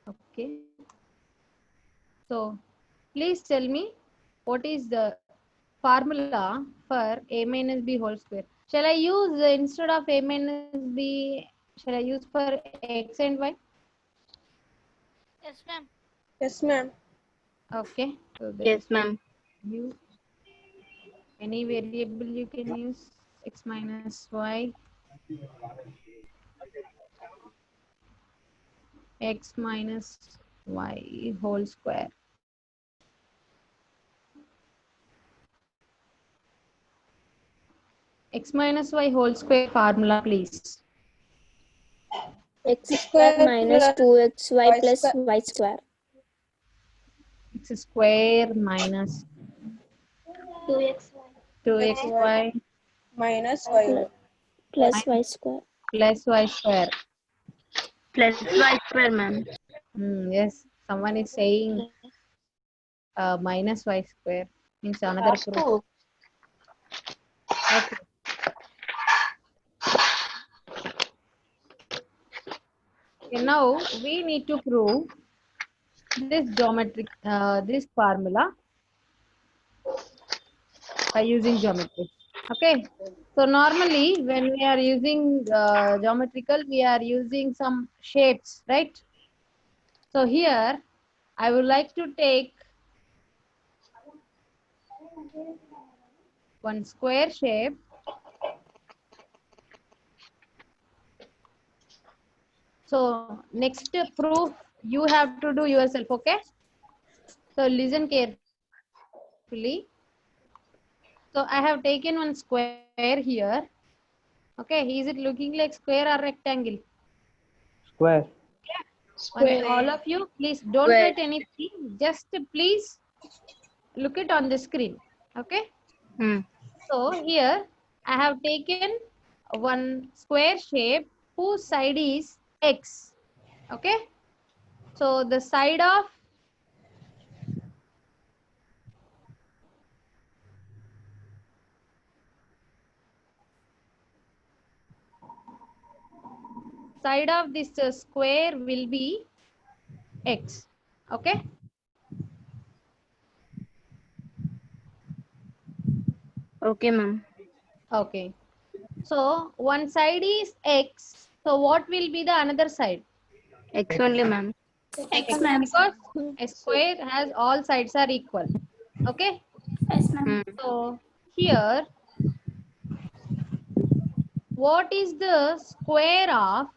Okay. So please tell me what is the formula for a minus b whole square. Shall I use instead of a minus b, shall I use for x and y? Yes, ma'am. Yes, ma'am. Okay. So that Yes, is ma'am. use any variable you can use x minus y, x minus y whole square. X minus y whole square formula, please. X X square square minus plus 2xy y plus square y square. X square minus 2xy. 2xy2xy minus y Plus y square. plus y square. Plus y square, ma'am. Yes, someone is saying minus y square means another proof. Okay. Okay, now we need to prove this geometric this formula by using geometry. Okay. So normally when we are using geometrical, we are using some shapes, right? So here I would like to take one square shape. So next proof you have to do yourself, okay? So listen carefully. So I have taken one square here. Okay, is it looking like square or rectangle? Square. One, all of you, please don't Square. write anything. Just please look it on the screen. Okay. Hmm. So here I have taken one square shape whose side is x. Okay. So the side of this square will be x. Okay. Okay, ma'am. Okay. So one side is x. So what will be the another side? X only, ma'am. X, X, ma'am. because a square has all sides are equal. Okay. Yes, ma'am. Hmm. So here, what is the square of,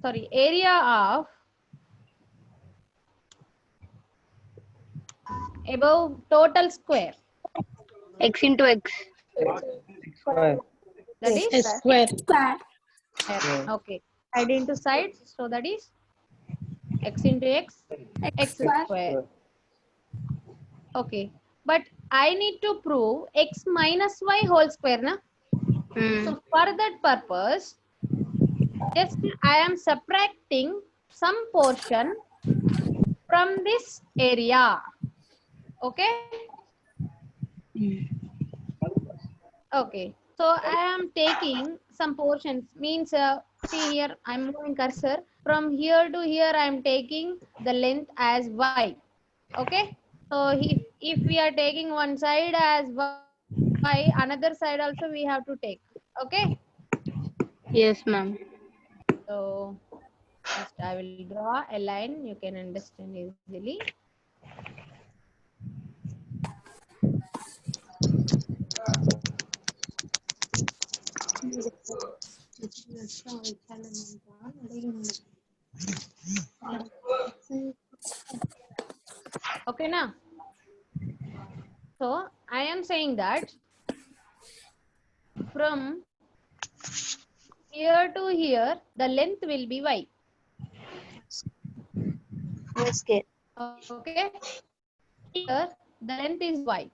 sorry, area of above total square? X into X. Square. That is square. Square. square. Yeah. Okay. Side into sides. So that is x into x, X x square. square. Okay. But I need to prove x minus y whole square, na? Hmm. So for that purpose, just I am subtracting some portion from this area. Okay. Okay. So I am taking some portions. Means see here I'm moving cursor from here to here. I am taking the length as y. Okay. So if we are taking one side as y, another side also we have to take. Okay. Yes, ma'am. So just I will draw a line. You can understand easily. Okay, now. So I am saying that from here to here, the length will be y. Okay. Okay. Here, the length is y.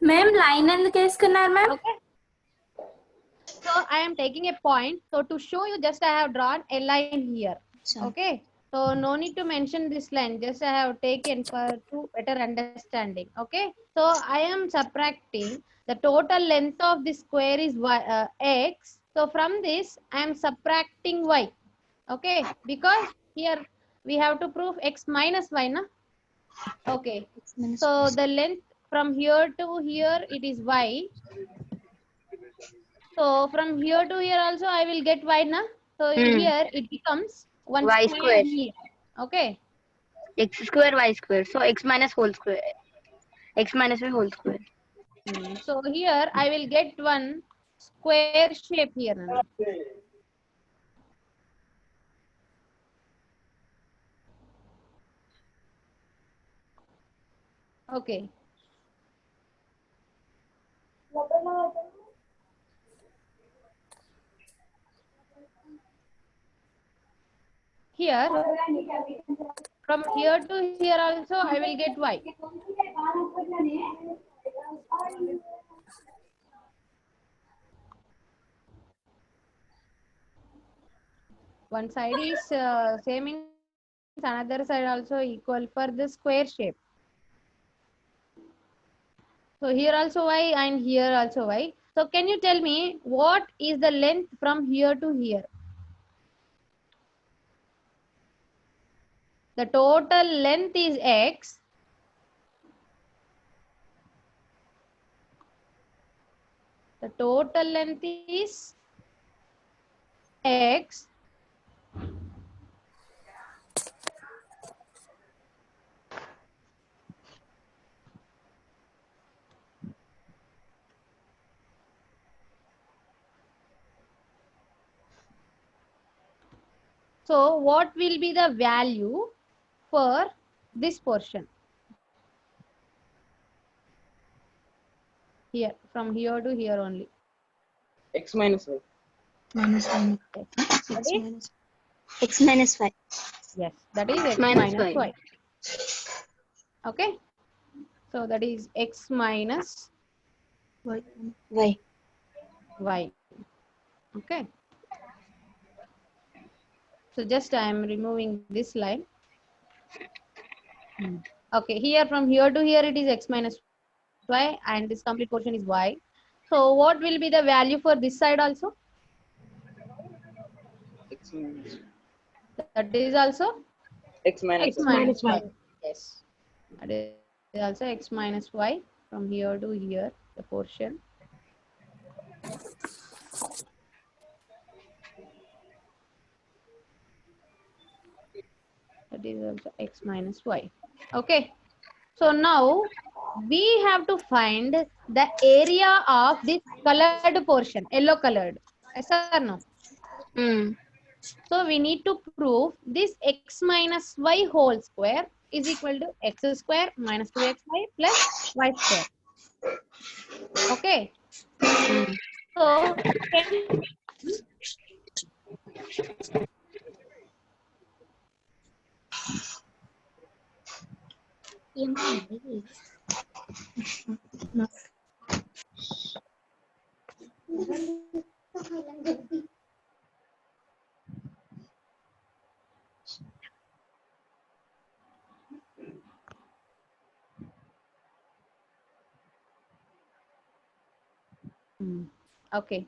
Ma'am, line ఎందుకు వేసుకున్నారు ma'am? Okay. So I am taking a point. So to show you, just I have drawn a line here. Okay. So no need to mention this line. Just I have taken for to better understanding. Okay. So I am subtracting the total length of the square is y, x. So from this I am subtracting y. Okay. Because here we have to prove x minus y, na? Okay. So the length from here to here it is y. So from here to here also I will get y, na? So here it becomes 1 Y square square. here. Okay. X square, y square. So x minus whole square. X minus y whole square. So here I will get one square shape here, Nana. Okay. Here, from here to here also I will get y. One side is same means another side also equal for the square shape. So here also y and here also y. So can you tell me what is the length from here to here? The total length is x. The total length is x. So what will be the value for this portion? Here, from here to here only. X minus y. Minus y. That is, X minus y. yes, that is x Minus minus y. y. Okay. So that is x minus Y. y. Okay. So just I am removing this line. Okay, here from here to here it is x minus y and this complete portion is y. So what will be the value for this side also? X minus. That is also X minus. x minus y. Yes. That is also x minus y from here to here, the portion. That is also x minus y. Okay. So now we have to find the area of this colored portion, yellow colored. Yes or no? So we need to prove this x minus y whole square is equal to x square minus 2xy plus y square. Okay. So can okay.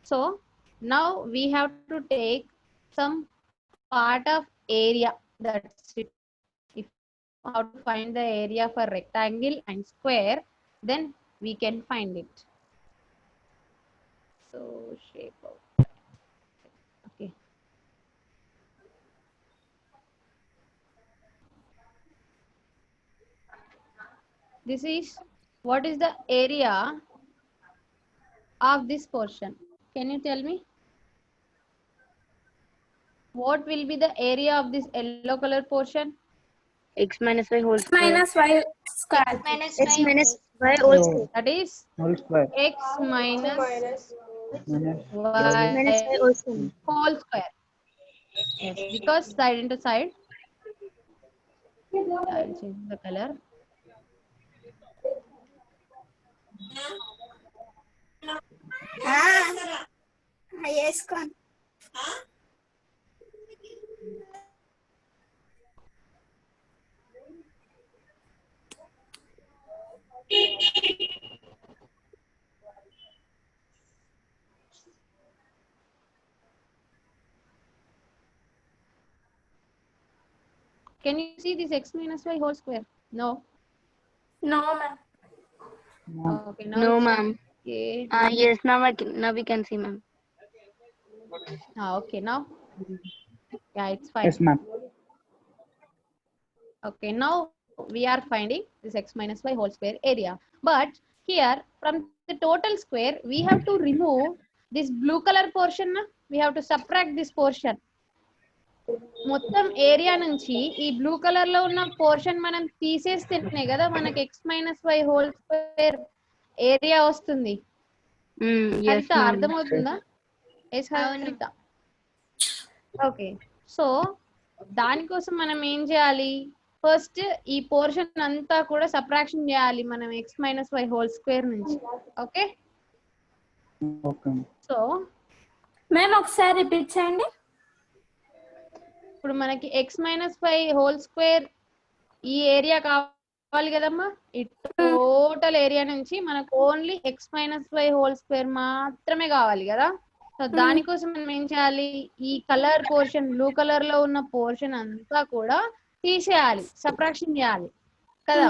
So now we have to take some part of area. That's it. If how to find the area for rectangle and square, then we can find it. So shape out. Okay. This is what is the area of this portion? Can you tell me? What will be the area of this yellow color portion? X minus y whole square. Minus y square. X minus y whole square. That is Whole square. x minus Minus. Minus y Minus y whole square. whole square. Yes, because side into side. I will change the color. Yes, con. Can you see this x minus y whole square? No. No, ma'am. Okay, now No, it's ma'am. okay. Yes, now we can see, ma'am. Okay, now. Yeah, it's fine. Yes, ma'am. Okay, now we are finding this x minus y whole square area. But here from the total square, we have to remove this blue color portion. We have to subtract this portion. మొత్తం area నుంచి ఈ blue colour లో ఉన్న portion మనం తీసేస్తేనే కదా మనకి x minus y whole square area వస్తుంది. Yes, హరిత ma'am. అర్థమవుతుందా? ఎస్ హరిత. ఓకే, సో దానికోసం మనం ఏం చేయాలి? ఫస్ట్ ఈ పోర్షన్ అంతా కూడా సబ్ట్రాక్షన్ చేయాలి మనం x minus y whole square నుంచి. Okay, Okay. సో మ్యామ్ ఒకసారి రిపీట్ చేయండి. ఇప్పుడు మనకి x minus y whole square ఈ ఏరియా కావాలి కదమ్మా. ఈ టోటల్ ఏరియా నుంచి మనకు only x minus y whole square మాత్రమే కావాలి కదా. సో దానికోసం మనం ఏం చేయాలి? ఈ కలర్ పోర్షన్ బ్లూ కలర్ లో ఉన్న పోర్షన్ అంతా కూడా తీసేయాలి, సబ్ట్రాక్షన్ చేయాలి కదా.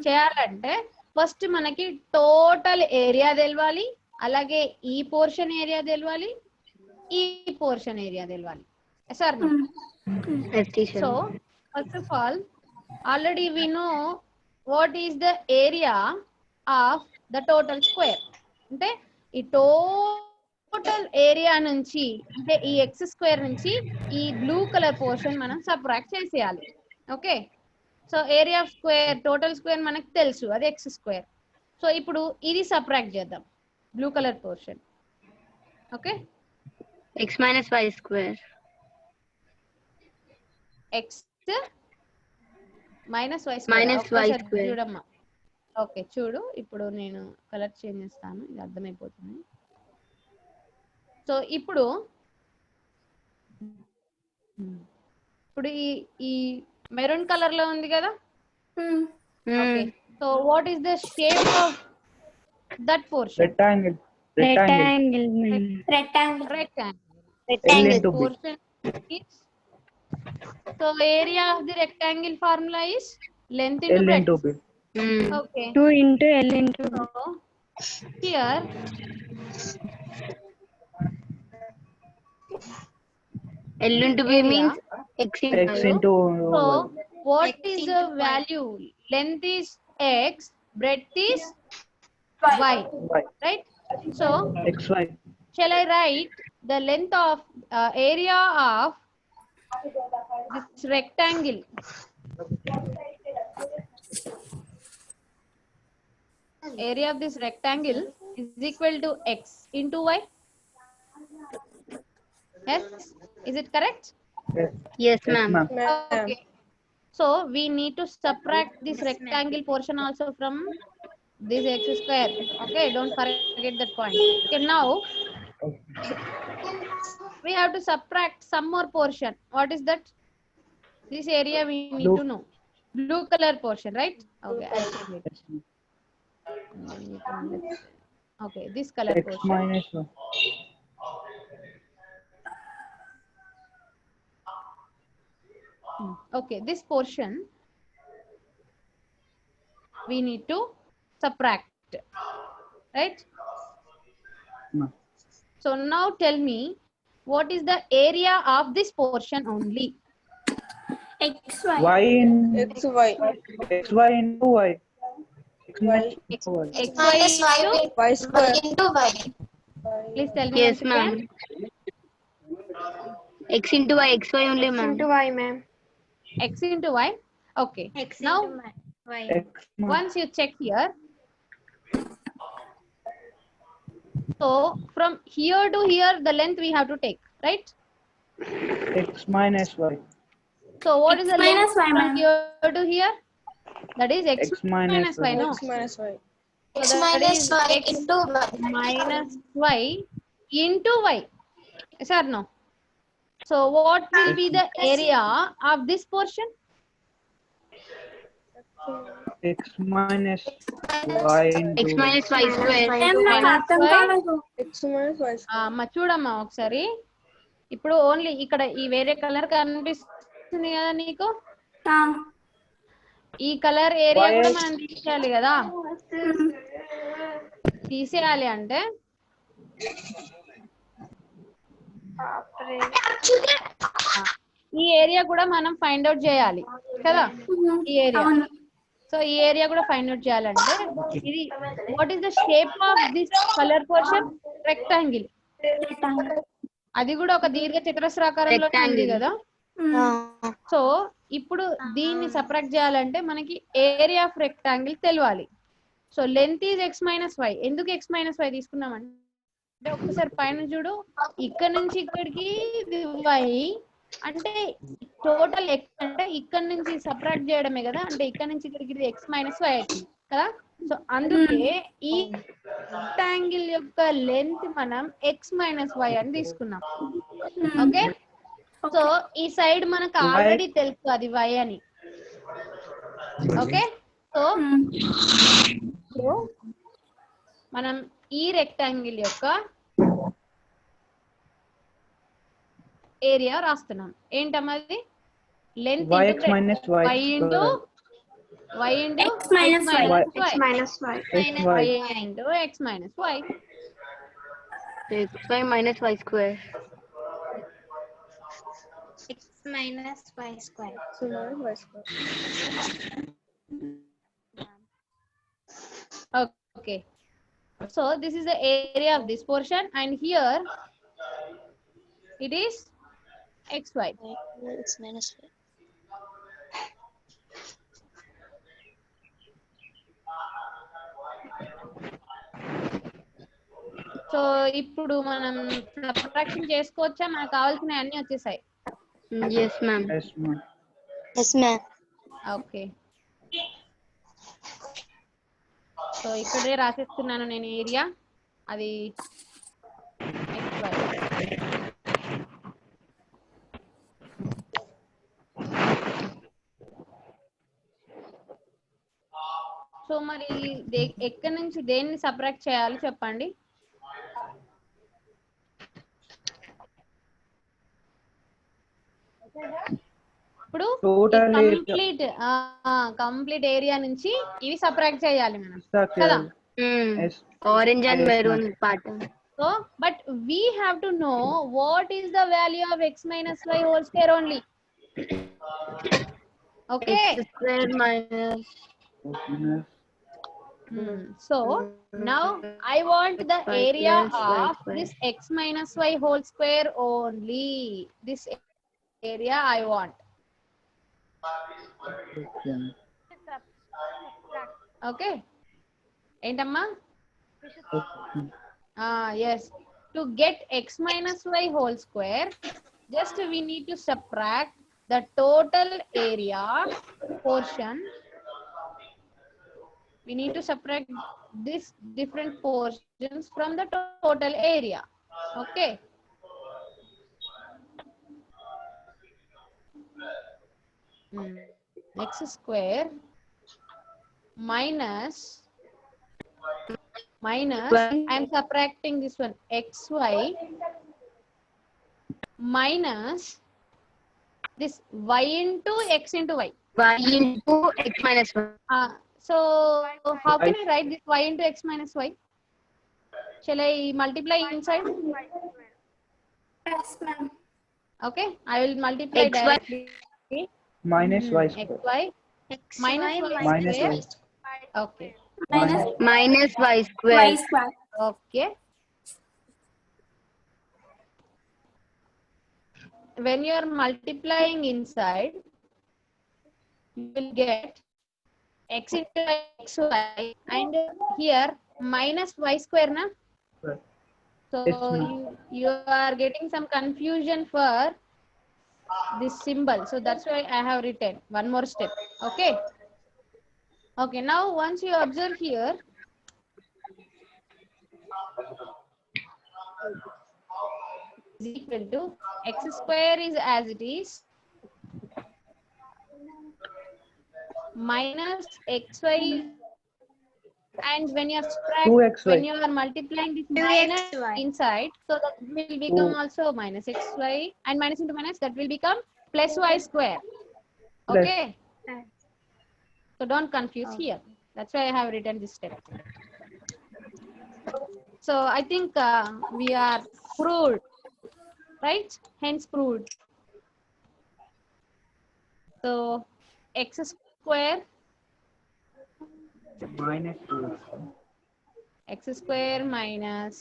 చేయాలంటే ఫస్ట్ మనకి టోటల్ ఏరియా తెలవాలి, అలాగే ఈ పోర్షన్ ఏరియా తెలవాలి, ఈ పోర్షన్ ఏరియా తెలవాలి. Sir Yes, teacher. so first of all, already we know what is the area of the total square. అంటే ఈ టోటల్ ఏరియా నుంచి అంటే ఈ ఎక్స్ స్క్వేర్ నుంచి ఈ బ్లూ కలర్ పోర్షన్ మనం సబ్ట్రాక్ట్ చేసేయాలి. Okay, so area of square total square మనకు తెలుసు, అది ఎక్స్ స్క్వేర్. సో ఇప్పుడు ఇది సబ్ట్రాక్ట్ చేద్దాం, blue colour portion. Okay, X minus y square. x minus y Minus y square square. చూడమ్మా. ఓకే, చూడు ఇప్పుడు నేను కలర్ చేంజ్ చేస్తాను, ఇది అర్థమైపోతుంది. సో ఇప్పుడు ఈ మెరూన్ కలర్ లో ఉంది కదా. Okay, so what is the shape of that portion? Rectangle. Rectangle. Rectangle. L into B. Portion is, so area of the rectangle formula is length into L breadth. into B. Okay, 2 into L into so here L into B area. means X into X y. into So Y. what is the value? Length is x, breadth is y, Y. right? So XY. shall I write the length of area of this rectangle? Area of this rectangle is equal to x into y. Yes, is it correct? Yes, Yes, yes, ma'am. ma'am. Okay, so we need to subtract this rectangle portion also from this x square. Okay, don't forget that point. Okay, now we have to subtract some more portion. What is that? This area we need Blue. to know. Blue color portion, right? Okay, I'll check it. Okay, this color X portion. minus Y. Okay, this portion we need to subtract, right? Ma'am. So now tell me, what is the area of this portion only? XY. Y in XY. XY into Y. X minus X, Y. x y into, Y square. please tell me. Yes, once ma'am. again. X into y, XY only, ma'am. Y, ma'am. X into y. Okay, now X minus once you check here, so from here to here the length we have to take, right? X minus Y. So what is X the minus length y, from ma'am. here to here? That is x, X minus y, no? X minus Y. So that is x minus y into y. Yes or no? So what will be the area of this portion? X minus Y into X minus y square. Ma'am నాకు అర్థం కాలేదు. X minus Y square. చూడమ్మా ఒకసారి. ఇప్పుడు only ఇక్కడ ఈ వేరే colour కనిపిస్తుంది కనిపిస్తుంది కదా నీకు? ఆ, ఈ కలర్ ఏరియా Why? కూడా మనం తీసేయాలి కదా. తీసేయాలి అంటే ఈ ఏరియా కూడా మనం ఫైండ్ అవుట్ చేయాలి కదా, ఈ ఏరియా. అవును. సో ఈ ఏరియా కూడా ఫైండ్ అవుట్ చేయాలంటే ఇది what is the shape of this colour portion? Rectangle. అది కూడా ఒక దీర్ఘ చతురస్రాకారంలో ఉంది Rectangle. కదా. సో ఇప్పుడు దీన్ని సపరేట్ చేయాలంటే మనకి ఏరియా ఆఫ్ రెక్టాంగిల్ తెలియాలి. So length is x minus y. ఎందుకు x మైనస్ వై తీసుకున్నామంటే ఒకసారి పైన చూడు, ఇక్కడ నుంచి ఇక్కడికి y అంటే టోటల్ x అంటే ఇక్కడ నుంచి సపరేట్ చేయడమే కదా, అంటే ఇక్కడ నుంచి ఇక్కడికి ఇది x మైనస్ వై అవుతుంది కదా. సో అందుకే ఈ రెక్టాంగిల్ యొక్క లెంత్ మనం x మైనస్ వై అని తీసుకున్నాం. ఓకే, సో ఈ సైడ్ మనకు ఆల్రెడీ తెలుసు అది y అని. ఓకే, సో మనం ఈ రెక్టాంగిల్ యొక్క ఏరియా రాస్తున్నాం. ఏంటమ్మా అది? Length Yx minus y y into y into X minus y. x minus y xy. Into x minus y. xy minus y square. X minus y square. Okay, so this is the area of this portion and here it is xy. X minus y. So ఇప్పుడు మనం subtraction చేసుకోవచ్చా? మనకు కావాల్సిన అన్ని వచ్చేసాయి. Yes, ma'am. Yes, ma'am. Yes, ma'am. Okay, so ఇక్కడే రాసేస్తున్నాను నేను area. అది xy. సో మరి ఎక్కడి నుంచి దేన్ని సపరేట్ చేయాలి చెప్పండి. ఇప్పుడు Total కంప్లీట్ ఏరియా నుంచి ఇవి సపరేట్ చేయాలి మనం కదా. Yes. Orange and Yes, maroon ma'am. pattern. So but we have to know what is the value of x minus y whole square only. Okay. X square minus. So now I want the Y area plus y of square. this x minus y whole square only. This area I want. Okay. ఏంటమ్మా? Yes, to get x minus y whole square just we need to subtract the total area portion. We need to subtract these different portions from the total area. Okay, x square minus I am subtracting this one xy minus this y into x into y. Y into x minus 1. So how can I write this y into x minus y? Shall I multiply inside? Yes, ma'am. Okay, I will multiply XY. directly. Minus y square. xy minus y Minus square. y. Okay, Minus y Y square. square. okay. When you are multiplying inside, you will get x into xy and here minus y square na. Right. So Yes, ma'am. you are getting some confusion for this symbol. So that's why I have written one more step. Okay. Okay, now once you observe here, is equal to x square is as it is minus xy, and when you subtract, 2xy. when you are multiplying this minus 2xy. inside, so that will become Oh. also minus xy, and minus into minus that will become plus y square. Plus. Okay. So don't confuse here. That's why I have written this step. So I think we are proved, right? Hence proved. So x square Minus 2. x square minus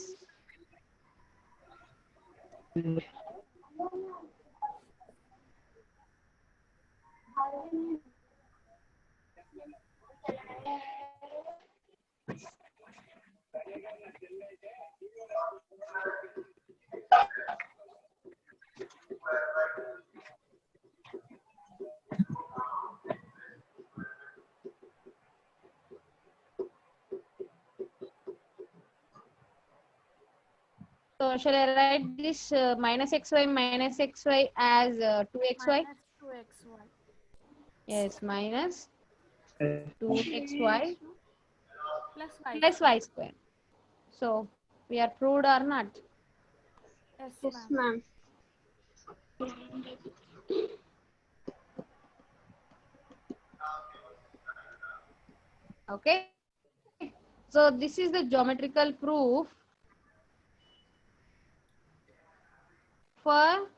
so shall I write this minus xy as 2xy? Minus 2xy. Yes, minus 2xy Plus y. plus y square. So we are proved or not? Yes, Yes, ma'am. ma'am. Okay. So this is the geometrical proof for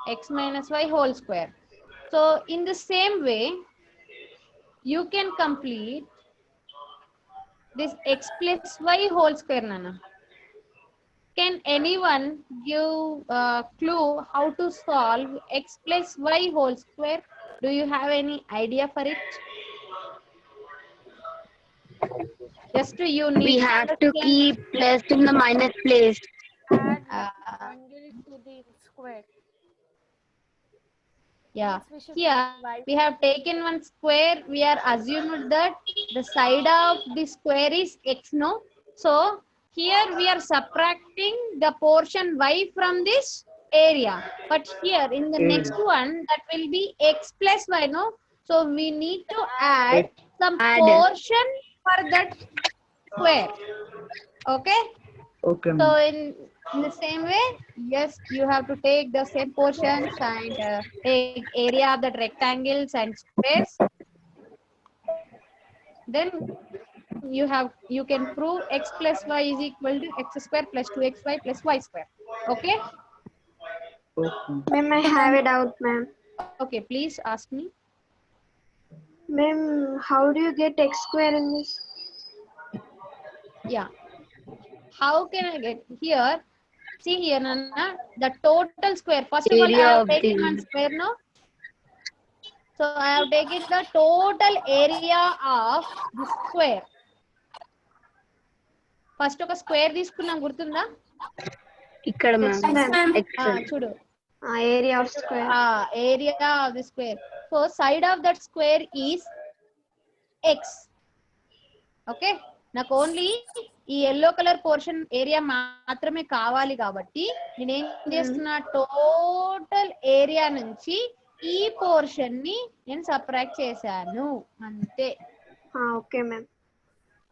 x minus y whole square. So in the same way, you can complete this x plus y whole square, Nana. Can anyone give a clue how to solve x plus y whole square? Do you have any idea for it? Just to you We need have to keep plus in the minus place. Add angle to the square. yeah. Means we should Here take y. we have taken one square. We are assumed that the side of the square is x, no? So here we are subtracting the portion y from this area. But here in the next one, that will be x plus y, no? So we need to add some portion for that square. Okay? Okay, So ma'am. in the same way, yes, you have to take the same portions and take area of the rectangles and squares. Then you can prove x plus y is equal to x square plus 2xy plus y square. Okay? Okay. Ma'am, I have a doubt, ma'am. Okay, please ask me. Ma'am, how do you get x square in this? Yeah. How can I get here? See here, Nana, the total square. First of all, I Area have of taken the- one square, no? So I have taken the total area of the square. First ఒక square తీసుకున్నాం గుర్తుందా? ఇక్కడ Yes, ma'am ma'am. చూడు Area of square. Area of the square. So side of that square is X. Okay, నాకు only ఈ yellow colour portion area మాత్రమే కావాలి కాబట్టి నేను ఏం చేస్తున్నా, టోటల్ ఏరియా నుంచి ఈ పోర్షన్ ని నేను సబ్ట్రాక్ట్ చేశాను అంతే. Okay, ma'am.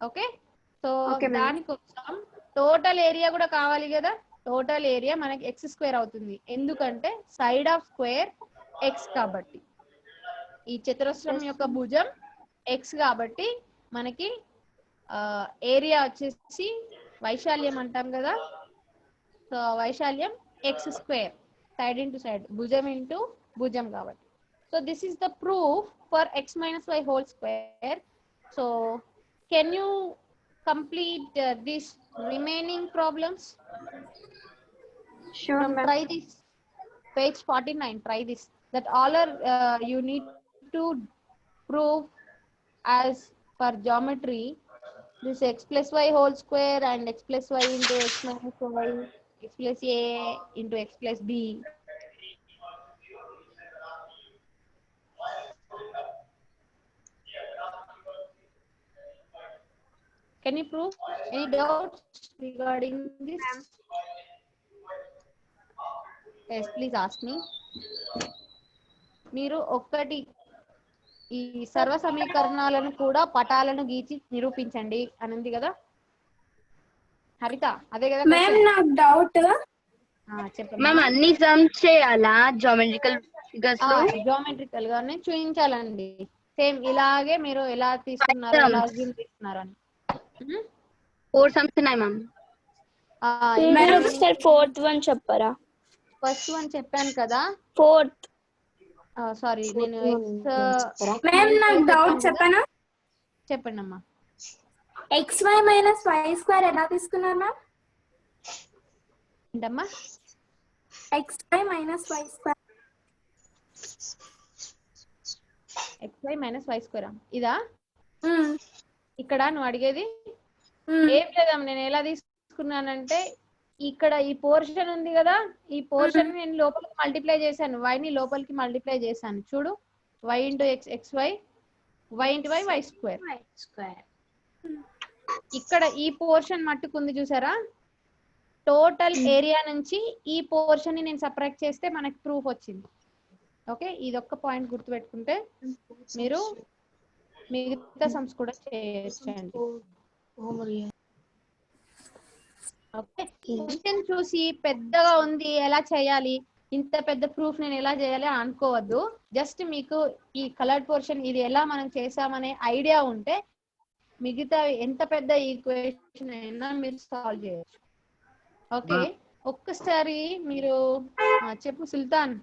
Okay, so Okay, ma'am. దానికోసం టోటల్ ఏరియా కూడా కావాలి కదా. టోటల్ ఏరియా మనకి ఎక్స్ స్క్వేర్ అవుతుంది, ఎందుకంటే సైడ్ ఆఫ్ స్క్వేర్ ఎక్స్ కాబట్టి. ఈ చతురస్రం యొక్క భుజం ఎక్స్ కాబట్టి మనకి ఏరియా వచ్చేసి వైశాల్యం అంటాం కదా. సో వైశాల్యం x square, side into side, భుజం ఇంటూ భుజం కాబట్టి. So this is the proof for x minus y whole square. So can you complete these remaining problems? Sure, ma'am. Try this. Page 49. Try this. That all are you need to prove as per geometry. This x plus y whole square and x plus y into x minus y, x plus a into x plus b. Can you prove? Any doubts regarding this? Yes, please ask me. మీరు ఒక్కటి ఈ సర్వ సమీకరణాలను కూడా పటాలను గీచి నిరూపించండి అని ఉంది కదా హరిత, అదే కదా? మ్యామ్ నాకు డౌట్. చెప్పండి మ్యామ్ అన్ని సమ్స్ చేయాలా జామెట్రికల్ ఫిగర్స్ లో? జామెట్రికల్ గానే చూపించాలండి. సేమ్ ఇలాగే మీరు ఎలా తీసుకున్నారు, ఎలా అజ్యూమ్ తీసుకున్నారు అని. 4 సమ్స్ ఉన్నాయి మ్యామ్. మేడం ఒకసారి ఫోర్త్ వన్ చెప్పరా? ఫస్ట్ వన్ చెప్పాను కదా. ఫోర్త్. సారీ నేను మ్యామ్ నాకు డౌట్ చెప్పనా? చెప్పండి అమ్మా. xy మైనస్ వై స్క్వేర్ ఎలా తీసుకున్నారు మ్యామ్? ఏంటమ్మా? xy minus y square. xy minus y square ఇదా? ఇక్కడ నువ్వు అడిగేది ఏం లేదమ్మా. నేను ఎలా తీసుకున్నానంటే ఇక్కడ ఈ పోర్షన్ ఉంది కదా, ఈ పోర్షన్ నేను లోపలికి మల్టిప్లై చేశాను, వైని లోపలికి మల్టిప్లై చేశాను. చూడు, y into x xy, y into y y square. ఇక్కడ ఈ పోర్షన్ మట్టుకుంది చూసారా, టోటల్ ఏరియా నుంచి ఈ పోర్షన్ ని నేను సపరేట్ చేస్తే మనకి ప్రూఫ్ వచ్చింది. ఓకే, ఇదొక్క పాయింట్ గుర్తుపెట్టుకుంటే మీరు మిగతా సమ్స్ కూడా చేయొచ్చండి. ఓకే, క్వశ్చన్ చూసి పెద్దగా ఉంది ఎలా చేయాలి, ఇంత పెద్ద ప్రూఫ్ నేను ఎలా చేయాలి అనుకోవద్దు. జస్ట్ మీకు ఈ కలర్డ్ పోర్షన్ ఇది ఎలా మనం చేసామనే ఐడియా ఉంటే మిగతా ఎంత పెద్ద ఈక్వేషన్ అయినా మీరు సాల్వ్ చేయొచ్చు. ఓకే, ఒక్కసారి మీరు చెప్పు సుల్తాన్.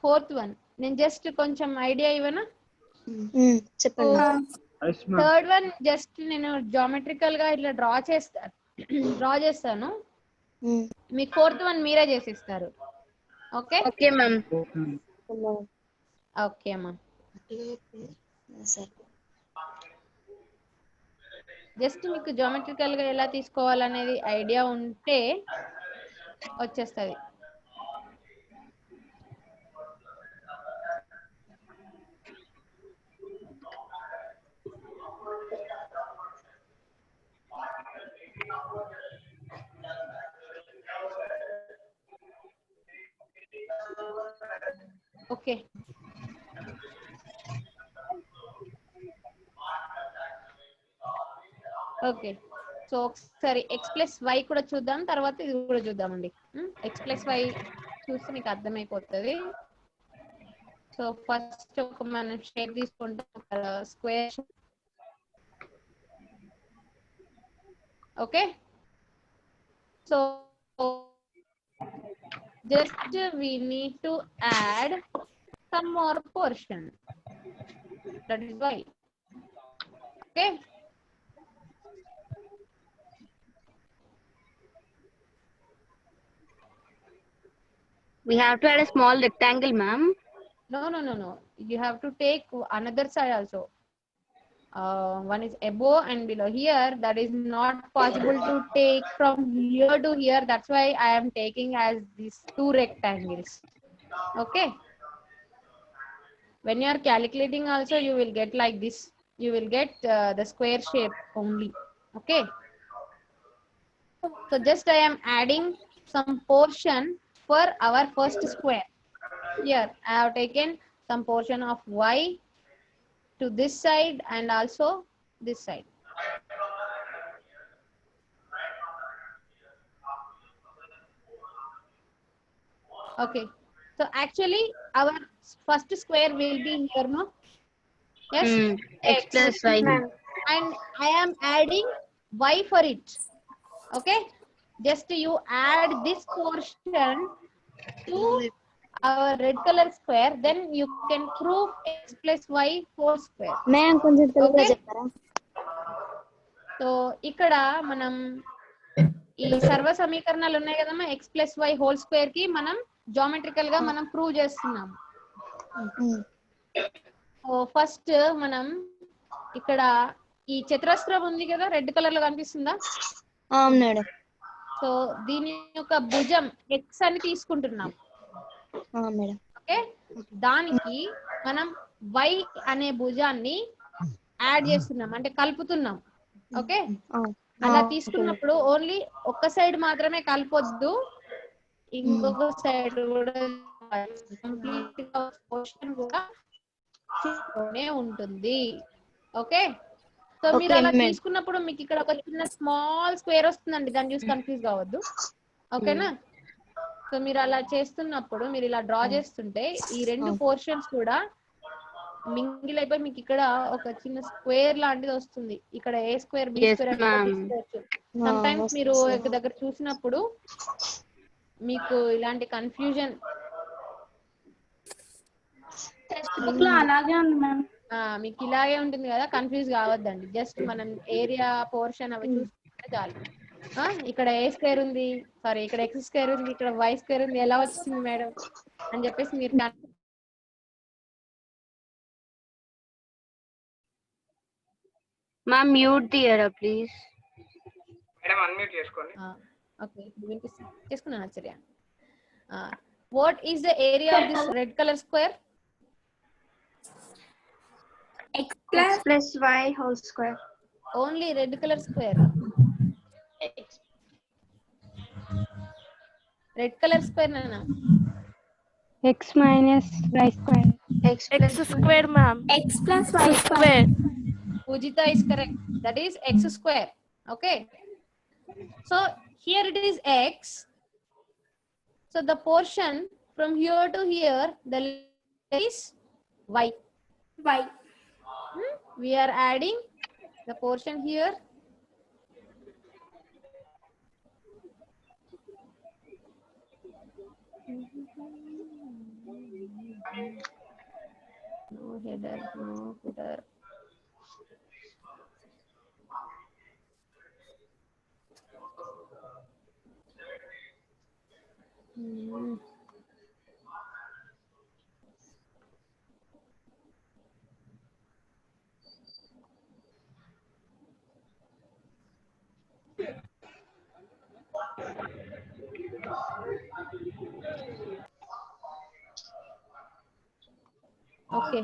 ఫోర్త్ వన్ నేను జస్ట్ కొంచెం ఐడియా ఇవ్వనా? చెప్పండి. థర్డ్ వన్ జస్ట్ నేను జామెట్రికల్ గా ఇట్లా డ్రా చేస్తాను. మీకు ఫోర్త్ వన్ మీరే చేసిస్తారు. Okay okay ma'am. ఓకే అమ్మా. జస్ట్ మీకు జామెట్రికల్ గా ఎలా తీసుకోవాలనేది ఐడియా ఉంటే వచ్చేస్తుంది. Okay, okay. సో ఒకసారి x ప్లస్ వై కూడా చూద్దాం, తర్వాత ఇది కూడా చూద్దామండి. x ప్లస్ వై చూస్తే మీకు అర్థమైపోతుంది. సో ఫస్ట్ ఒక మనం షేప్ తీసుకుంటాం, square. Okay, so just we need to add some more portion, that is why. Okay, We have to add a small rectangle, ma'am. no, you have to take another side also. One is above and below. Here that is not possible to take from here to here, that's why I am taking as these two rectangles. Okay, when you are calculating also you will get like this, you will get the square shape only. Okay, so just I am adding some portion for our first square. Here I have taken some portion of y to this side and also this side. Okay, so actually our first square will be here, no? Yes, X plus y. and I am adding y for it. Okay, just you add this portion to our red color square, then you can prove x plus y whole square. Ma'am కొంచెం తెలుగులో చెప్తారా? So ఇక్కడ మనం ఈ సర్వ సమీకరణాలు ఉన్నాయి కదమ్మా, x plus y whole square కి మనం జామెట్రికల్ గా మనం ప్రూవ్ చేస్తున్నాం. సో ఫస్ట్ మనం ఇక్కడ ఈ చతురస్రం ఉంది కదా, రెడ్ కలర్ లో కనిపిస్తుందా? మేడం. సో దీని యొక్క భుజం x అని తీసుకుంటున్నాం. మేడం. ఓకే, దానికి మనం y అనే భుజాన్ని యాడ్ చేస్తున్నాం, అంటే కలుపుతున్నాం. ఓకే, అలా తీసుకున్నప్పుడు ఓన్లీ ఒక్క సైడ్ మాత్రమే కలపొద్దు, ఇంకొక సైడ్ కూడా కంప్లీట్ గా పోర్షన్ కూడా ఉంటుంది. ఓకే, సో మీరు Okay, అలా ma'am. తీసుకున్నప్పుడు మీకు ఇక్కడ ఒక చిన్న స్మాల్ స్క్వేర్ వస్తుందండి, దాన్ని చూసి కన్ఫ్యూజ్ కావద్దు. ఓకేనా? సో మీరు అలా చేస్తున్నప్పుడు, మీరు ఇలా డ్రా చేస్తుంటే ఈ రెండు పోర్షన్స్ కూడా మింగిల్ అయిపోయి మీకు ఇక్కడ ఒక చిన్న స్క్వేర్ లాంటిది వస్తుంది. ఇక్కడ A square B Yes, square ma'am. తీసుకోవచ్చు. సమ్ టైమ్స్ మీరు ఒక దగ్గర చూసినప్పుడు మీకు ఇలాంటి కన్ఫ్యూజన్ టెక్స్ట్ బుక్ లో అలాగే ఉంది మ్యామ్. మీకు ఇలాగే ఉంటుంది కదా, కన్ఫ్యూజ్ కావద్దండి. జస్ట్ మనం ఏరియా పోర్షన్ అవి చూసుకుంటే చాలు. ఇక్కడ ఏ స్క్వేర్ ఉంది, సారీ ఇక్కడ ఎక్స్ స్క్వేర్ ఉంది, ఇక్కడ వై స్క్వేర్ ఉంది, ఎలా వచ్చింది మేడం అని చెప్పేసి మీరు Ma'am, mute the error, please. Madam unmute చేసుకోండి. ఓకే చేసుకున్నాను ఆశ్చర్య. What is the area of this red colour square? X plus y whole square. Only red colour square. Red colour square నానా? X minus y square. X square, ma'am. X plus y square. Pujita is correct. That is x square. Okay. So here it is x. So the portion from here to here, the length is y. Y. We are adding the portion here. No header, no footer. Okay.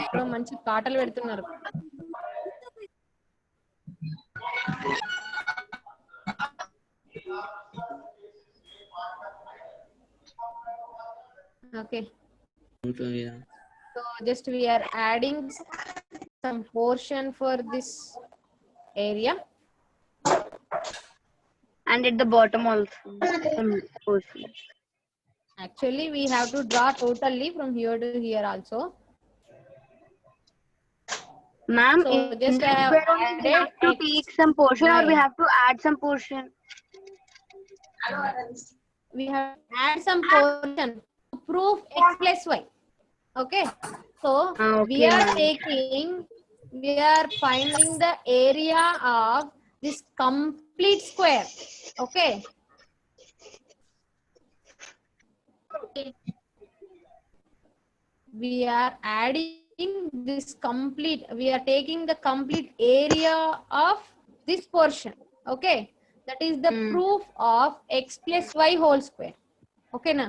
ఇప్పుడు మంచి పాటలు పెడుతున్నారు. Okay. So just we are adding some portion for this area. And at the bottom also. Some portion. Actually, we have to draw totally from here to here also. Ma'am, So in just this square only we have to take some portion or we have to add some portion? We have to add some portion to prove x plus y. Okay. So we Okay, are ma'am. we are finding the area of this complete square. Okay. We are adding this complete, we are taking the complete area of this portion. Okay. That is the proof of x plus y whole square. Okay na?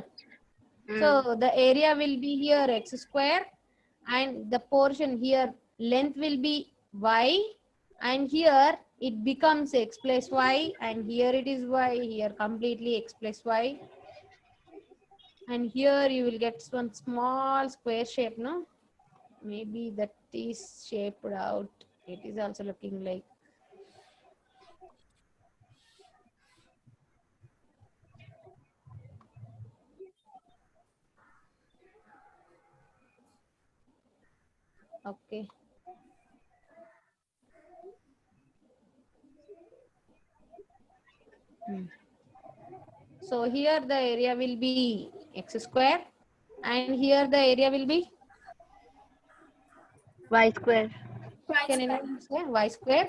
So the area will be here x square and the portion here length will be y, and here it becomes x plus y, and here it is y, here completely x plus y, and here you will get one small square shape, no? Maybe that is shaped out. It is also looking like. Okay. So here the area will be x square, and here the area will be, Y square. can anyone say y square,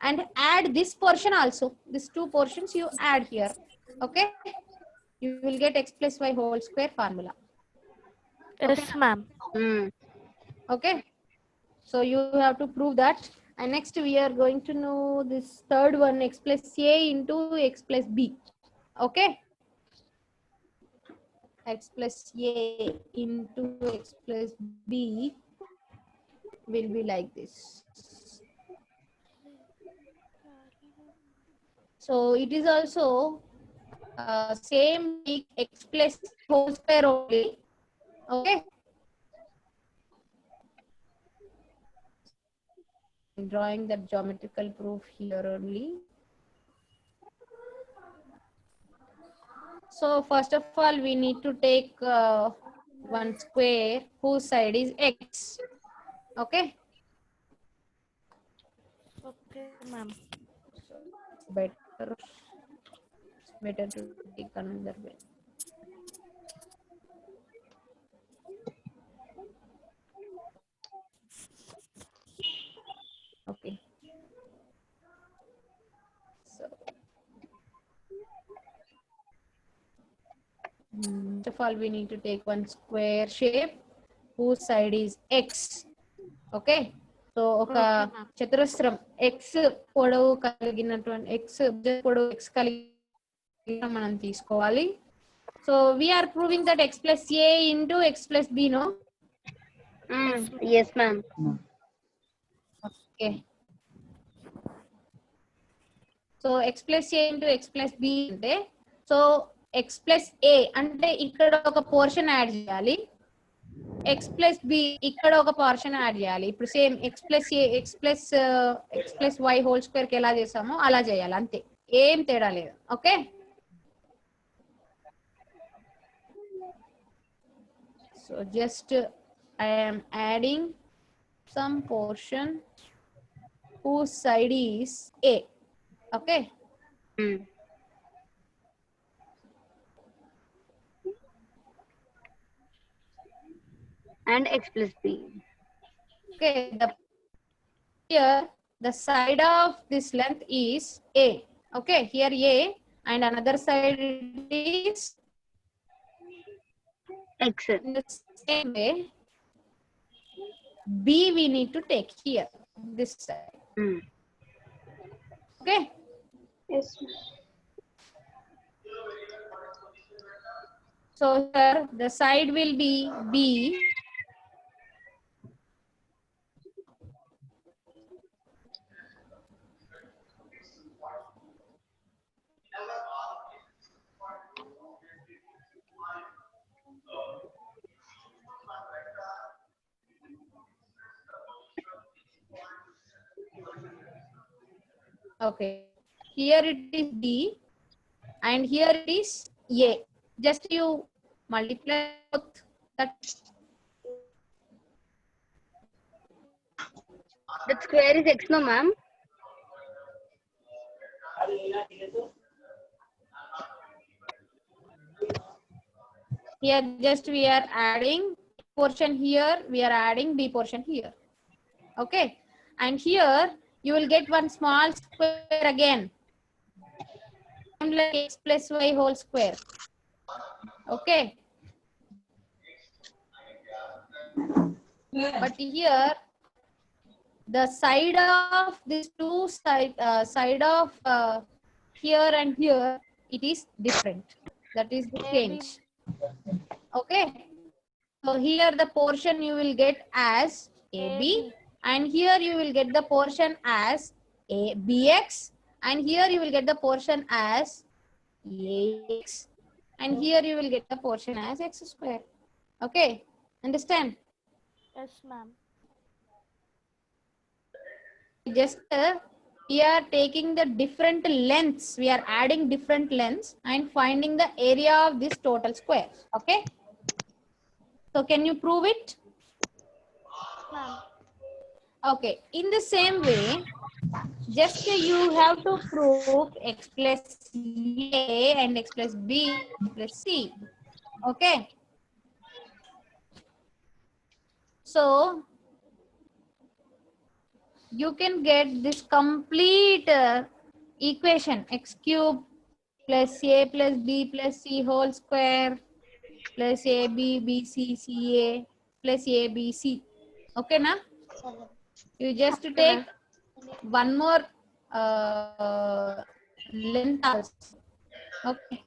and add this portion also. These two portions you add here. Okay. You will get x plus y whole square formula. Yes, ma'am. Okay. So you have to prove that. And next we are going to know this third one, x plus a into x plus b. Okay. x plus a into x plus b will be like this. So it is also same like x plus whole square only. Okay. I'm drawing that geometrical proof here only. So first of all, we need to take one square whose side is x. Okay. Okay, ma'am. So it's better to take another way. Okay. So first of all, we need to take one square shape whose side is x. Okay. So oka చతురస్రం x పొడవు కలిగినటువంటి x పొడవు x కలిగిన మనం తీసుకోవాలి. So we are proving that x plus a into x plus b, no? Yes, ma'am. Okay. So x plus a into x plus b అంటే so x plus a అంటే ఇక్కడ ఒక పోర్షన్ యాడ్ చేయాలి, x plus b ఇక్కడ ఒక portion add చేయాలి. ఇప్పుడు same x plus a x plus y whole square కి ఎలా చేసామో అలా చేయాలి, అంతే, ఏం తేడా లేదు. Okay. So just I am adding some portion whose side is a. Okay. And x plus b. Okay. Here the side of this length is a. Okay. Here a and another side is X. in the same way. B we need to take here, this side. Okay. Yes. So here the side will be B. Okay. Here it is B and here it is A. Just you multiply both. That That square is x, no, ma'am? here just we are adding portion here, we are adding B portion here. Okay. And here you will get one small square again, like x plus y whole square. Okay. But here the side of these two side of here and here, it is different. That is the change. Okay. So here the portion you will get as AB, and here you will get the portion as BX, and here you will get the portion as AX, and here you will get the portion as x square. Okay. Understand? Yes, ma'am. Just we are taking the different lengths, we are adding different lengths and finding the area of this total square. Okay. So can you prove it? Ma'am. Okay. In the same way, just you have to prove x plus a and x plus b plus c. Okay. So you can get this complete equation, x cube plus a plus b plus c whole square plus ab bc ca plus abc. Okay, na? You just take one more length also. Okay.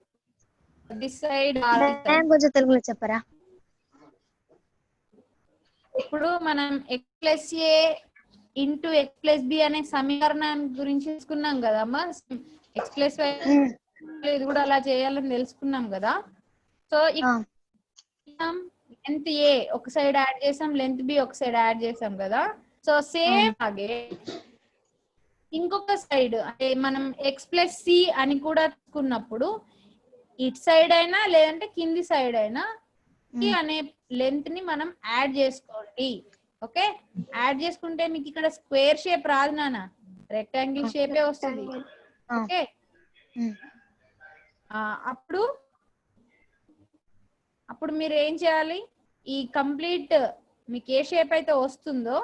This side కొంచెం తెలుగులో చెప్పరా? ఇప్పుడు మనం x+a into x+b అనే సమీకరణం గురించి తెలుసుకున్నాం కదా అమ్మా. x+y ఇది కూడా అలా చేయాలని తెలుసుకున్నాం కదా. సో లెంత్ a ఒక సైడ్ యాడ్ చేసాం, లెంత్ b ఒక సైడ్ యాడ్ చేసాం కదా. సో సేమ్ అలాగే ఇంకొక సైడ్ అంటే మనం x+c అని కూడా తీసుకున్నప్పుడు ఇటు సైడ్ అయినా లేదంటే కింది సైడ్ అయినా అనే లెంత్ ని మనం యాడ్ చేసుకోండి. ఓకే, యాడ్ చేసుకుంటే మీకు ఇక్కడ స్క్వేర్ షేప్ రాదు నాన్న, రెక్టాంగిల్ షేపే వస్తుంది. ఓకే, అప్పుడు మీరు ఏం చేయాలి, ఈ కంప్లీట్ మీకు ఏ షేప్ అయితే వస్తుందో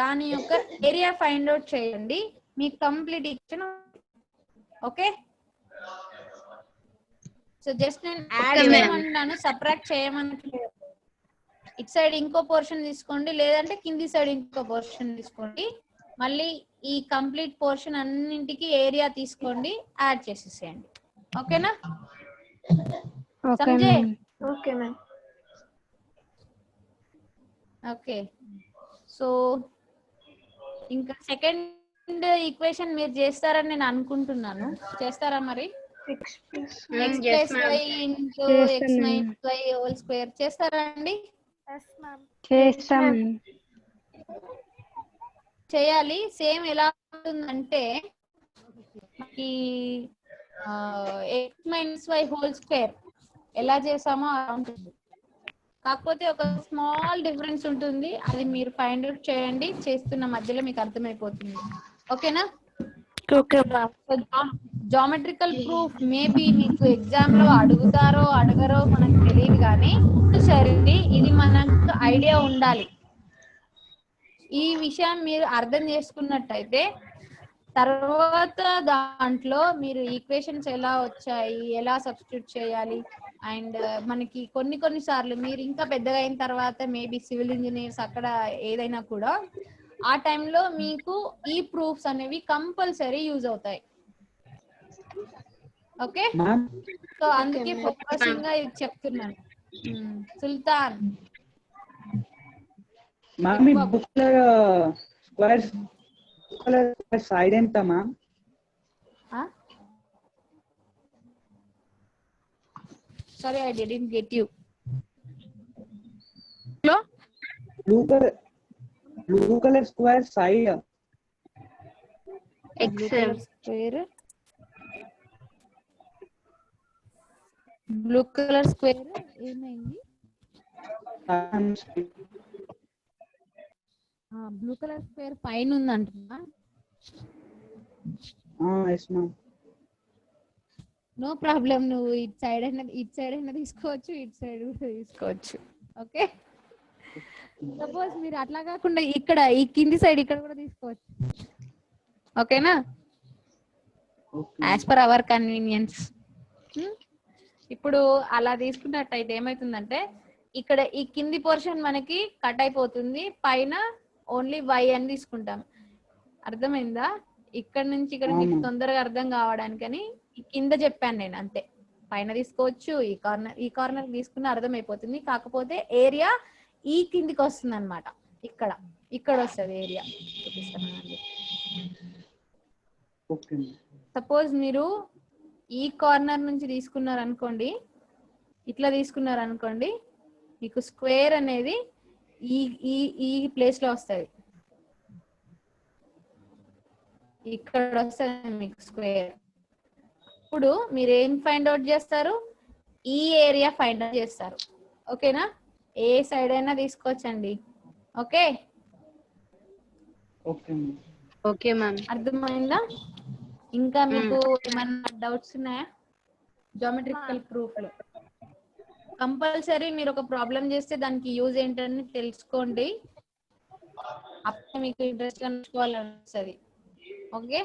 దాని యొక్క ఏరియా ఫైండ్ అవుట్ చేయండి, మీకు కంప్లీట్ ఇచ్చిన. ఓకే, సో జస్ట్ నేను యాడ్ చేయమన్నాను, సబ్ట్రాక్ట్ చేయమనట్లేదు. ఇటు సైడ్ ఇంకో పోర్షన్ తీసుకోండి, లేదంటే కింది సైడ్ ఇంకో పోర్షన్ తీసుకోండి. మళ్ళీ ఈ కంప్లీట్ పోర్షన్ అన్నింటికి ఏరియా తీసుకోండి, యాడ్ చేసేసేయండి. ఓకేనా? సమజే? Okay ma'am. ఓకే, సో ఇంకా సెకండ్ ఈక్వేషన్ మీరు చేస్తారని నేను అనుకుంటున్నాను. చేస్తారా మరి? x+y into x-y whole square చేస్తారా అండి? Yes ma'am. చేస్తాం. చేయాలి. సేమ్ ఎలా ఉంటుందంటే ఈ x-y హోల్ స్క్వేర్ ఎలా చేసామో అలా ఉంటుంది, కాకపోతే ఒక స్మాల్ డిఫరెన్స్ ఉంటుంది. అది మీరు ఫైండ్ అవుట్ చేయండి, చేస్తున్న మధ్యలో మీకు అర్థమైపోతుంది. ఓకేనా? Okay ma'am. Geometrical proof maybe మీకు ఎగ్జామ్ లో అడుగుతారో అడగరో మనకు తెలియదు, కానీ సరే ఇది మనకు ఐడియా ఉండాలి. ఈ విషయం మీరు అర్థం చేసుకున్నట్టయితే తర్వాత దాంట్లో మీరు ఈక్వేషన్స్ ఎలా వచ్చాయి, ఎలా సబ్స్టిట్యూట్ చేయాలి, అండ్ మనకి కొన్ని సార్లు మీరు ఇంకా పెద్దగా అయిన తర్వాత మేబీ సివిల్ ఇంజనీర్స్ అక్కడ ఏదైనా కూడా ఆ టైంలో మీకు ఈ ప్రూఫ్స్ అనేవి కంపల్సరీ యూజ్ అవుతాయి. ఓకే, సో అందుకే ఫోకసింగ్ గా ఇది చెప్తున్నాను. సుల్తాన్ మ్యామ్, బుక్ స్క్వేర్ సైడ్ ఎంత ma'am? Sorry, I didn't get you. Blue colour square side square, blue colour square ఏమైంది? బ్లూ కలర్ స్క్వేర్ పైన ఉందంటున్నా. నో ప్రాబ్లం, నువ్వు ఇటు సైడ్ అయినా తీసుకోవచ్చు, ఇటు సైడ్ కూడా తీసుకోవచ్చు. ఓకే, సపోజ్ మీరు అట్లా కాకుండా ఇక్కడ ఈ కింది సైడ్ ఇక్కడ కూడా తీసుకోవచ్చు. ఓకేనా? As per hour convenience. ఇప్పుడు అలా తీసుకున్నట్టయితే ఏమైతుందంటే ఇక్కడ ఈ కింది పోర్షన్ మనకి కట్ అయిపోతుంది, పైన ఓన్లీ y అని తీసుకుంటాం. అర్థమైందా? ఇక్కడ నుంచి ఇక్కడ మీకు తొందరగా అర్థం కావడానికని కింద చెప్పాను నేను, అంతే. పైన తీసుకోవచ్చు, ఈ కార్నర్ తీసుకున్న అర్థమైపోతుంది. కాకపోతే ఏరియా ఈ కిందికి వస్తుంది అనమాట, ఇక్కడ వస్తుంది ఏరియా. చూపిస్తానండి. సపోజ్ మీరు ఈ కార్నర్ నుంచి తీసుకున్నారు అనుకోండి, ఇట్లా తీసుకున్నారు అనుకోండి, మీకు స్క్వేర్ అనేది ఈ ప్లేస్ లో వస్తుంది, ఇక్కడ వస్తుంది మీకు స్క్వేర్. ఇప్పుడు మీరు ఏం ఫైండ్ అవుట్ చేస్తారు, ఈ ఏరియా ఫైండ్ అవుట్ చేస్తారు. ఓకేనా? ఏ సైడ్ అయినా తీసుకోవచ్చండి. Okay, okay ma'am. అర్థమైందా? ఇంకా మీకు ఏమన్నా డౌట్స్ ఉన్నాయా? జామెట్రికల్ ప్రూఫ్ లో కంపల్సరీ మీరు ఒక ప్రాబ్లం చేస్తే దానికి యూజ్ ఏంటని తెలుసుకోండి, అప్పుడు మీకు ఇంట్రెస్ట్ గా నేర్చుకోవాలనిపిస్తుంది. ఓకే,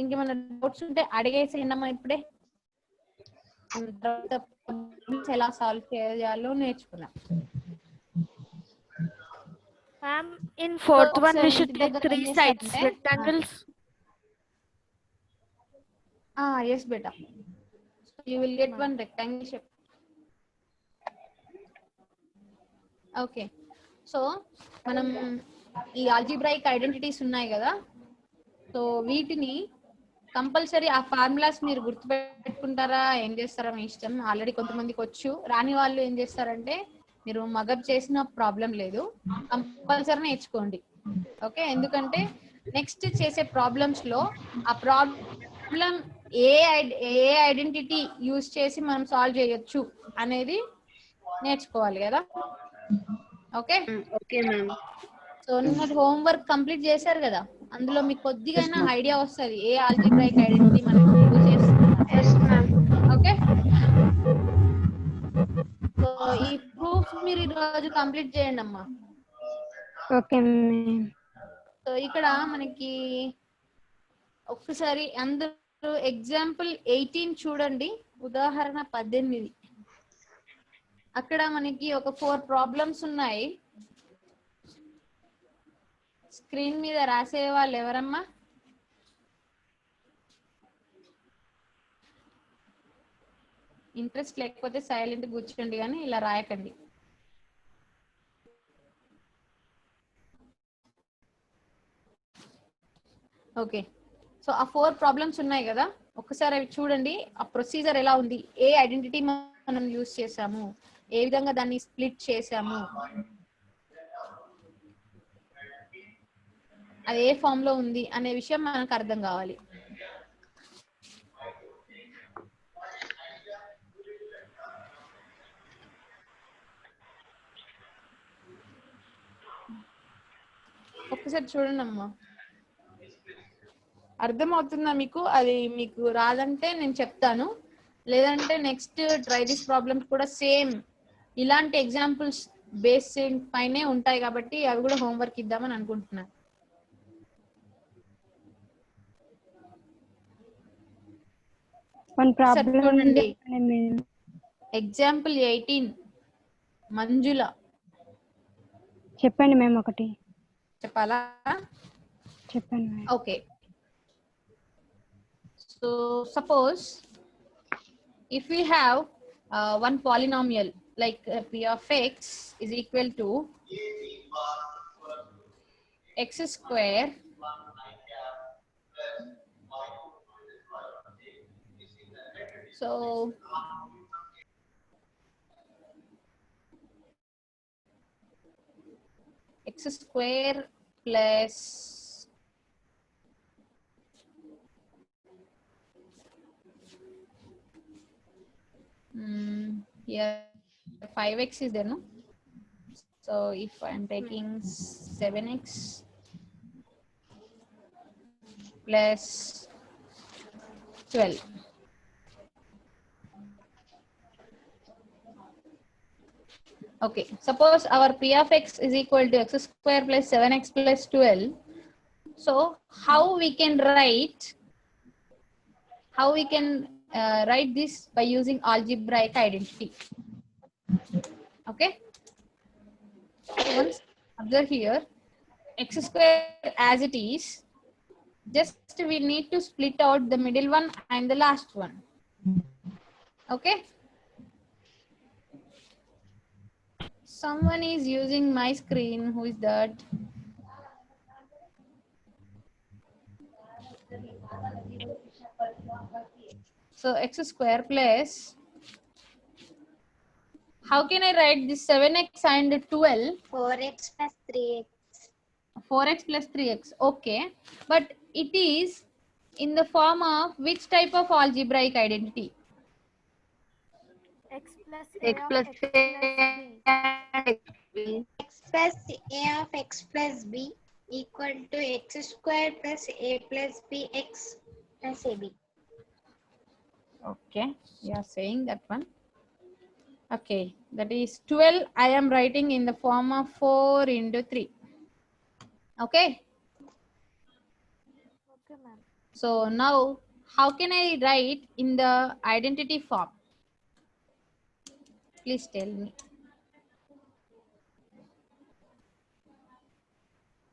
ఇంకేమైనా డౌట్స్ ఉంటే అడిగేసేయండమ్మా ఇప్పుడే. తర్వాత ఎలా సాల్వ్ చేయాలో నేర్చుకున్నాం. Ma'am, in fourth one we should take 3 sides rectangles. Yes beta. you will get one rectangle shape. Okay, so మనం ఈ ఆల్జీబ్రాయిక్ ఐడెంటిటీస్ ఉన్నాయి కదా, సో వీటిని కంపల్సరీ ఆ ఫార్ములాస్ మీరు గుర్తుపెట్టుకుంటారా ఏం చేస్తారా మీ ఇష్టం. ఆల్రెడీ కొంతమందికి వచ్చు, రాని వాళ్ళు ఏం చేస్తారంటే మీరు మగప్ చేసిన ప్రాబ్లం లేదు, కంపల్సరీ నేర్చుకోండి. ఓకే, ఎందుకంటే నెక్స్ట్ చేసే ప్రాబ్లమ్స్ లో ఆ ప్రాబ్లం ఏ ఐడెంటిటీ యూజ్ చేసి మనం సాల్వ్ చేయొచ్చు అనేది నేర్చుకోవాలి కదా. Okay okay ma'am. సో నిన్న హోంవర్క్ కంప్లీట్ చేశారు కదా, అందులో మీకు కొద్దిగా ఐడియా వస్తుంది ఏ ఆల్జీబ్రాయిక్ ఐడెంటిటీ మనం యూజ్ చేస్తున్నాం. ఓకే, సో ఈ ప్రూఫ్ మీరు ఈ రోజు కంప్లీట్ చేయండి అమ్మా. Okay ma'am. సో ఇక్కడ మనకి ఒక్కసారి అందరూ ఎగ్జాంపుల్ 18 చూడండి, ఉదాహరణ 18. అక్కడ మనకి ఒక 4 ప్రాబ్లమ్స్ ఉన్నాయి. స్క్రీన్ మీద రాసే వాళ్ళు ఎవరమ్మా? ఇంట్రెస్ట్ లేకపోతే సైలెంట్ కూర్చోండి, కానీ ఇలా రాయకండి. ఓకే, సో ఆ 4 ప్రాబ్లమ్స్ ఉన్నాయి కదా, ఒక్కసారి అవి చూడండి. ఆ ప్రొసీజర్ ఎలా ఉంది, ఏ ఐడెంటిటీ మనం యూజ్ చేసాము, ఏ విధంగా దాన్ని స్ప్లిట్ చేసాము, అది ఏ ఫామ్ లో ఉంది అనే విషయం మనకు అర్థం కావాలి. ఒక్కసారి చూడండి అమ్మా, అర్థమవుతుందా మీకు? అది మీకు రాదంటే నేను చెప్తాను, లేదంటే నెక్స్ట్ ట్రై దిస్ ప్రాబ్లమ్స్ కూడా సేమ్ ఇలాంటి ఎగ్జాంపుల్స్ బేస్ పైనే ఉంటాయి కాబట్టి అవి కూడా హోంవర్క్ ఇద్దామని అనుకుంటున్నాను. చూడండి, ఎగ్జాంపుల్ 18 మంజుల. చెప్పండి మేము ఒకటి చెప్పాలా? చెప్పండి. Okay, so suppose if we have one polynomial like p of x is equal to x square so x square plus here 5x is there, no? So if I'm taking 7x plus 12, okay, suppose our p of x is equal to x square plus 7x plus 12. So how we can write write this by using algebraic identity. Okay, so once observe here, x square as it is, just we need to split out the middle one and the last one. Okay, someone is using my screen. Who is that? So x square plus, how can I write this 7x and 12? 4x plus 3x. 4x plus 3x. Okay, but it is in the form of which type of algebraic identity? X plus X plus A B. X plus a of x plus b equal to x square plus a plus b x plus ab. Okay, you are saying that one. Okay, that is 12. I am writing in the form of 4 into 3. Okay. Okay, ma'am. So now, how can I write in the identity form? Please tell me.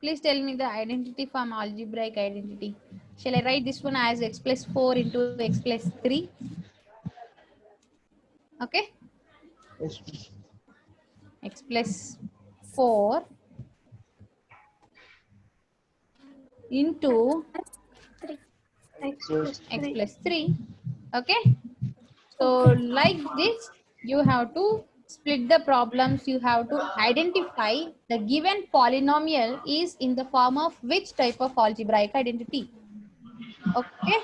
Please tell me the identity form, algebraic identity. Shall I write this one as x plus 4 into x plus 3? Okay, x plus 4 into X plus x 3. plus 3. Okay, so like this you have to split the problems. You have to identify the given polynomial is in the form of which type of algebraic identity. Okay,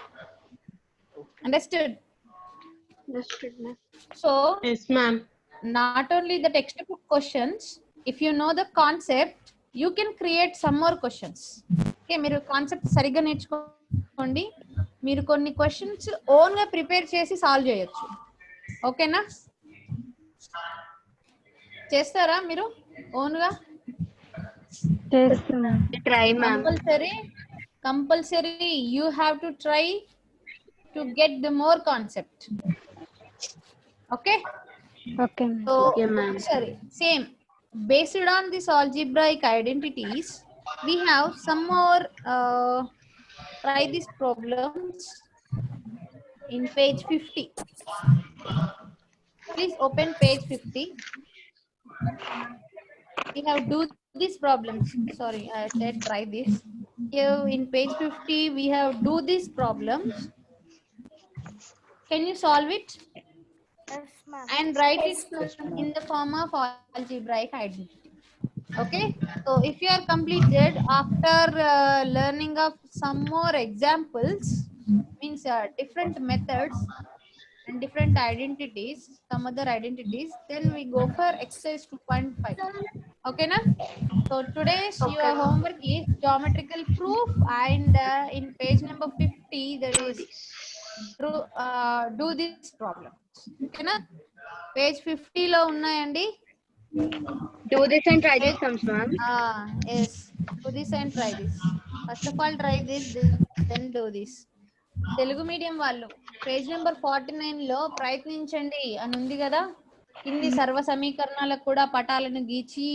understood? Understood, ma'am. So Yes, ma'am. not only the textbook questions, if you know the concept you can create some more questions. Okay, మీరు concept సరిగ్గా నేర్చుకోండి, మీరు కొన్ని questions own గా prepare చేసి solve చేయొచ్చు. ఓకేనా, చేస్తారా మీరు ఓన్ గా? Try, ma'am. Compulsory you have to try to get the more concept. Okay, so Okay, ma'am. sorry, same based on this algebraic identities we have some more try these problems in page 50. Please open page 50. We have do these problems. Sorry, I said try this. Here in page 50 we have do these problems. Can you solve it and write it in the form of algebraic identity? Okay, so if you are completed after learning of some more examples, means different methods and different identities, some other identities, then we go for exercise 2.5. Okay na? So today's your homework is geometrical proof, and in page number 50 there is do this problem. Okay na? Page 50 lo unnayandi. Do this and try these sums, ma'am. Yes, do this and try this. First of all try this, then do this. Telugu medium వాళ్ళు page number 49 లో ప్రయత్నించండి అని ఉంది కదా, కింది సర్వ సమీకరణాలకు కూడా పటాలను గీచి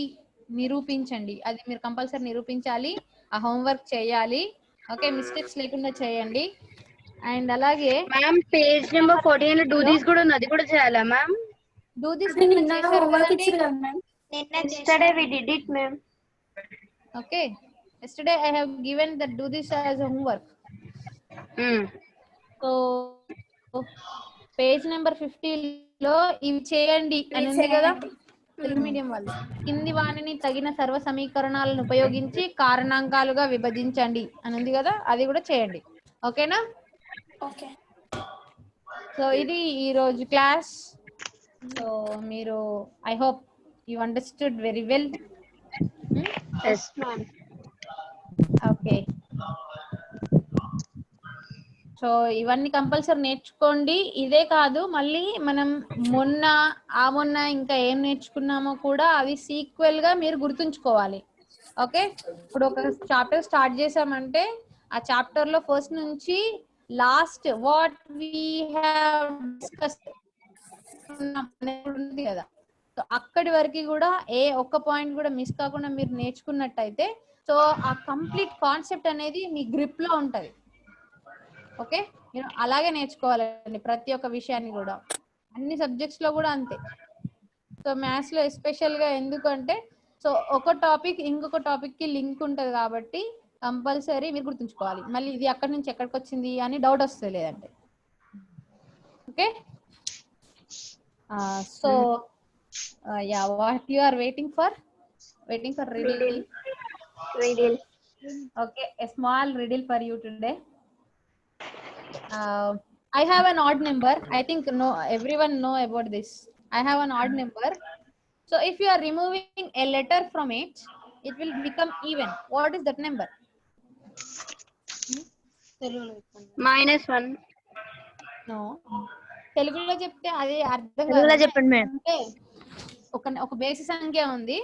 నిరూపించండి. అది మీరు కంపల్సరీ నిరూపించాలి, ఆ హోంవర్క్ చేయాలి. ఓకే, మిస్టేక్స్ లేకుండా చేయండి. అండ్ అలాగే Ma'am, page number 14 do this కూడా ఉంది, అది కూడా చేయాలా మ్యామ్? డూ దిస్ నిన్న హోంవర్క్ ఇచ్చారు కదా ma'am. Yesterday we did it, ma'am. Okay, yesterday I have given that do this as a homework. So page number 50 లో ఇవి చేయండి అని ఉంది కదా తెలుగు మీడియం వాళ్ళు. కింది వాణిని తగిన సర్వ సమీకరణాలను ఉపయోగించి కారణాంకాలుగా విభజించండి అని ఉంది కదా, అది కూడా చేయండి. ఓకేనా? ఓకే. సో ఇది ఈ రోజు క్లాస్. సో మీరు I hope you understood very well. Yes, ma'am. Okay, so ఇవన్నీ కంపల్సరీ నేర్చుకోండి. ఇదే కాదు, మళ్ళీ మనం మొన్న ఇంకా ఏం నేర్చుకున్నామో కూడా అవి సీక్వెల్ గా మీరు గుర్తుంచుకోవాలి. ఓకే, ఇప్పుడు ఒక చాప్టర్ స్టార్ట్ చేసామంటే ఆ చాప్టర్ లో ఫస్ట్ నుంచి last what we have discuss ఉంది కదా, సో అక్కడి వరకు కూడా ఏ ఒక్క పాయింట్ కూడా మిస్ కాకుండా మీరు నేర్చుకున్నట్టయితే సో ఆ కంప్లీట్ కాన్సెప్ట్ అనేది మీ గ్రిప్ లో ఉంటది. ఓకే, మీరు అలాగే నేర్చుకోవాలండి ప్రతి ఒక్క విషయాన్ని కూడా, అన్ని సబ్జెక్ట్స్ లో కూడా అంతే. సో మ్యాథ్స్ లో ఎస్పెషల్ గా ఎందుకంటే సో ఒక టాపిక్ ఇంకొక టాపిక్ కి లింక్ ఉంటది కాబట్టి కంపల్సరీ మీరు గుర్తుంచుకోవాలి. మళ్ళీ ఇది అక్కడి నుంచి ఎక్కడికి వచ్చింది అని డౌట్ వస్తుంది లేదంటే. Okay, so yeah, what you are waiting for riddle. Okay, a small riddle for you today. I have an odd number. I think everyone know about this. I have an odd number. So if you are removing a letter from it, it will become even. What is that number? -1. No. తెలుగులో చెప్తే అది అర్థం తెలుగులో కాదు. చెప్పండి madam. అంటే ఒక బేసి సంఖ్య ఉంది,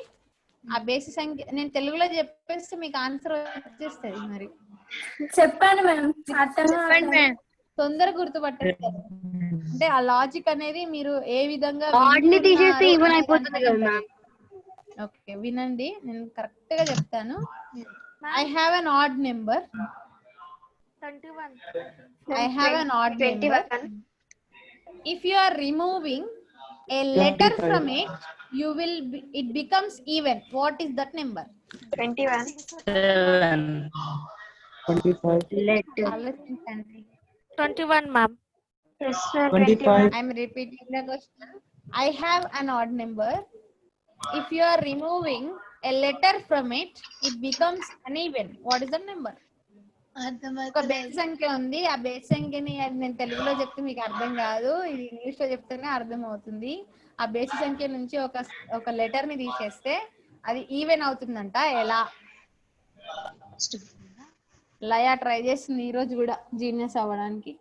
ఆ బేసి సంఖ్య నేను తెలుగులో చెప్పేస్తే మీకు ఆన్సర్ వచ్చేస్తుంది. మరి చెప్పండి మ్యామ్. చెప్పండి మేడం. తొందర గుర్తుపట్టండి. అంటే ఆ లాజిక్ అనేది మీరు ఏ విధంగా Odd ని తీసేస్తే వింటున్నారు even అనే అయిపోతుంది దాని కదా మీద మ్యామ్. ఓకే, వినండి, నేను కరెక్ట్ గా చెప్తాను. I have an odd number. 21. I have an odd number. 21. If you are removing a letter 25. from it, it becomes even. What is that number? 21. 25. ఆలోచించండి. 21, ma'am. Yes, sir. 25. I'm repeating the question. I have an odd number. If you are removing a letter from it, it becomes uneven. What is the number? ఒక base సంఖ్య ఉంది. ఆ base సంఖ్యని అది నేను తెలుగులో చెప్తే మీకు అర్థం కాదు, ఇది ఇంగ్లీష్ లో చెప్తేనే అర్థం అవుతుంది. ఆ బేస్ సంఖ్య నుంచి ఒక లెటర్ ని తీసేస్తే అది ఈవెన్ అవుతుందంట. ఎలా? లయా ట్రై చేస్తుంది ఈ రోజు కూడా జీనియస్ అవ్వడానికి.